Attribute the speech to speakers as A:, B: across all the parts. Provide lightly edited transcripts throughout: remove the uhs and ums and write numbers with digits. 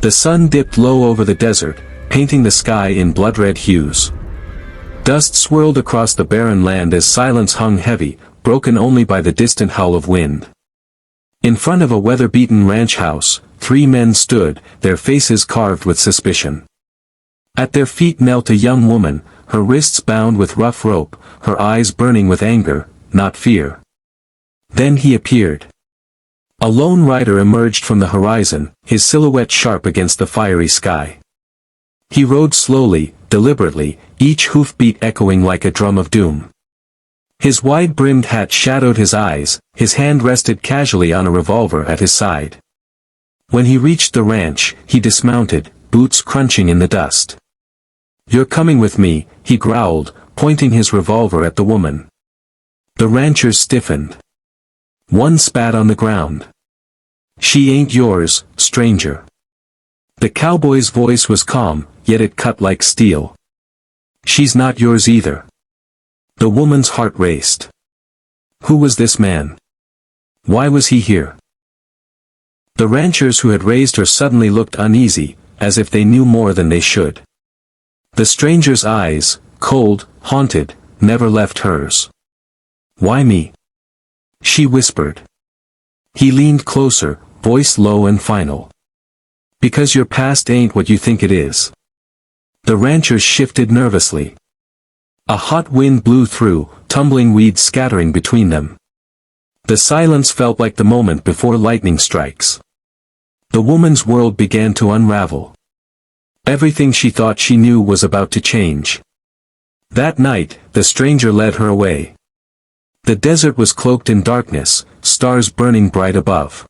A: The sun dipped low over the desert, painting the sky in blood-red hues. Dust swirled across the barren land as silence hung heavy, broken only by the distant howl of wind. In front of a weather-beaten ranch house, 3 men stood, their faces carved with suspicion. At their feet knelt a young woman, her wrists bound with rough rope, her eyes burning with anger, not fear. Then he appeared. A lone rider emerged from the horizon, his silhouette sharp against the fiery sky. He rode slowly, deliberately, each hoofbeat echoing like a drum of doom. His wide-brimmed hat shadowed his eyes, his hand rested casually on a revolver at his side. When he reached the ranch, he dismounted, boots crunching in the dust. "You're coming with me," he growled, pointing his revolver at the woman. The ranchers stiffened. One spat on the ground. "She ain't yours, stranger." The cowboy's voice was calm, yet it cut like steel. "She's not yours either." The woman's heart raced. Who was this man? Why was he here? The ranchers who had raised her suddenly looked uneasy, as if they knew more than they should. The stranger's eyes, cold, haunted, never left hers. "Why me?" she whispered. He leaned closer, voice low and final. "Because your past ain't what you think it is." The ranchers shifted nervously. A hot wind blew through, tumbling weeds scattering between them. The silence felt like the moment before lightning strikes. The woman's world began to unravel. Everything she thought she knew was about to change. That night, the stranger led her away. The desert was cloaked in darkness, stars burning bright above.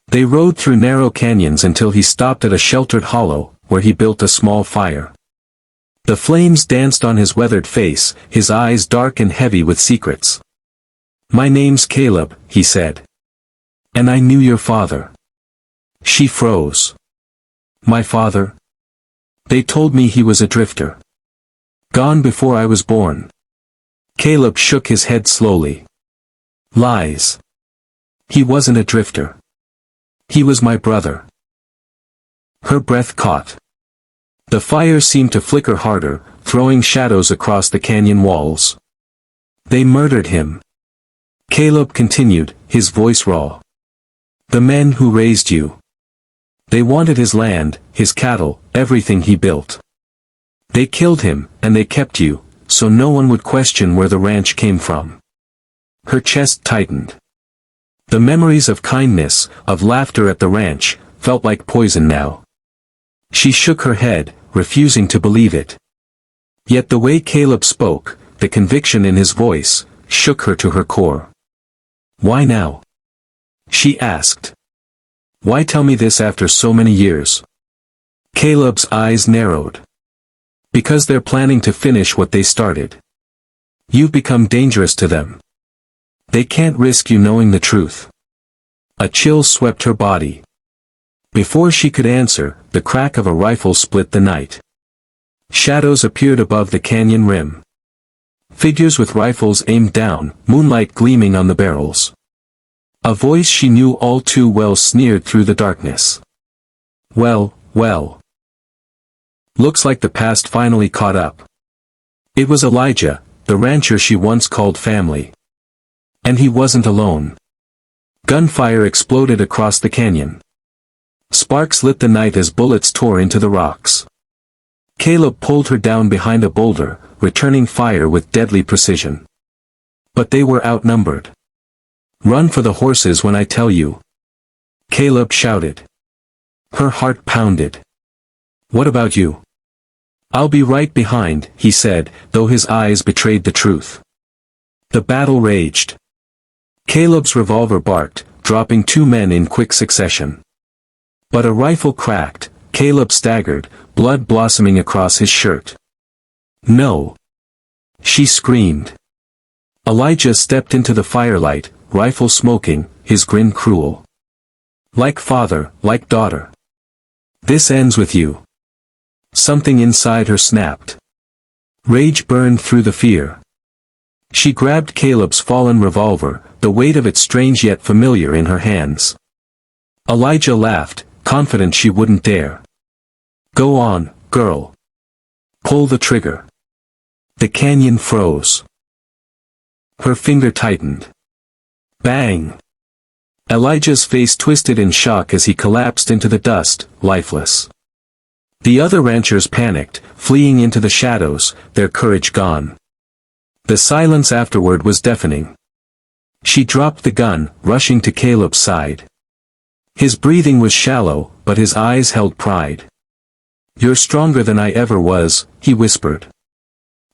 A: They rode through narrow canyons until he stopped at a sheltered hollow, where he built a small fire. The flames danced on his weathered face, his eyes dark and heavy with secrets. "My name's Caleb," he said. "And I knew your father." She froze. "My father? They told me he was a drifter. Gone before I was born." Caleb shook his head slowly. "Lies. He wasn't a drifter. He was my brother." Her breath caught. The fire seemed to flicker harder, throwing shadows across the canyon walls. "They murdered him," Caleb continued, his voice raw. "The men who raised you. They wanted his land, his cattle, everything he built. They killed him, and they kept you, so no one would question where the ranch came from." Her chest tightened. The memories of kindness, of laughter at the ranch, felt like poison now. She shook her head, refusing to believe it. Yet the way Caleb spoke, the conviction in his voice, shook her to her core. "Why now?" she asked. "Why tell me this after so many years?" Caleb's eyes narrowed. "Because they're planning to finish what they started. You've become dangerous to them. They can't risk you knowing the truth." A chill swept her body. Before she could answer, the crack of a rifle split the night. Shadows appeared above the canyon rim. Figures with rifles aimed down, moonlight gleaming on the barrels. A voice she knew all too well sneered through the darkness. "Well, well. Looks like the past finally caught up." It was Elijah, the rancher she once called family. And he wasn't alone. Gunfire exploded across the canyon. Sparks lit the night as bullets tore into the rocks. Caleb pulled her down behind a boulder, returning fire with deadly precision. But they were outnumbered. "Run for the horses when I tell you," Caleb shouted. Her heart pounded. "What about you?" "I'll be right behind," he said, though his eyes betrayed the truth. The battle raged. Caleb's revolver barked, dropping 2 men in quick succession. But a rifle cracked, Caleb staggered, blood blossoming across his shirt. "No!" she screamed. Elijah stepped into the firelight, rifle smoking, his grin cruel. "Like father, like daughter. This ends with you." Something inside her snapped. Rage burned through the fear. She grabbed Caleb's fallen revolver, the weight of it strange yet familiar in her hands. Elijah laughed, confident she wouldn't dare. Go on, girl. Pull the trigger. The canyon froze. Her finger tightened. Bang! Elijah's face twisted in shock as he collapsed into the dust, lifeless. The other ranchers panicked, fleeing into the shadows, their courage gone. The silence afterward was deafening. She dropped the gun, rushing to Caleb's side. His breathing was shallow, but his eyes held pride. "You're stronger than I ever was," he whispered.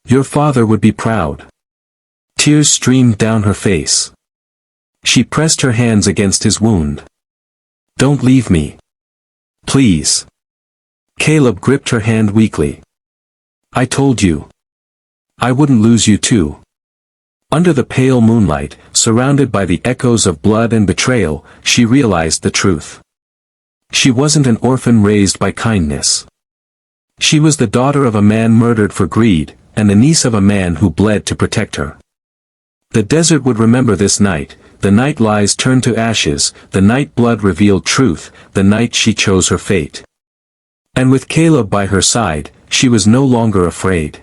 A: "Your father would be proud." Tears streamed down her face. She pressed her hands against his wound. "Don't leave me. Please." Caleb gripped her hand weakly. "I told you. I wouldn't lose you too." Under the pale moonlight, surrounded by the echoes of blood and betrayal, she realized the truth. She wasn't an orphan raised by kindness. She was the daughter of a man murdered for greed, and the niece of a man who bled to protect her. The desert would remember this night, the night lies turned to ashes, the night blood revealed truth, the night she chose her fate. And with Caleb by her side, she was no longer afraid.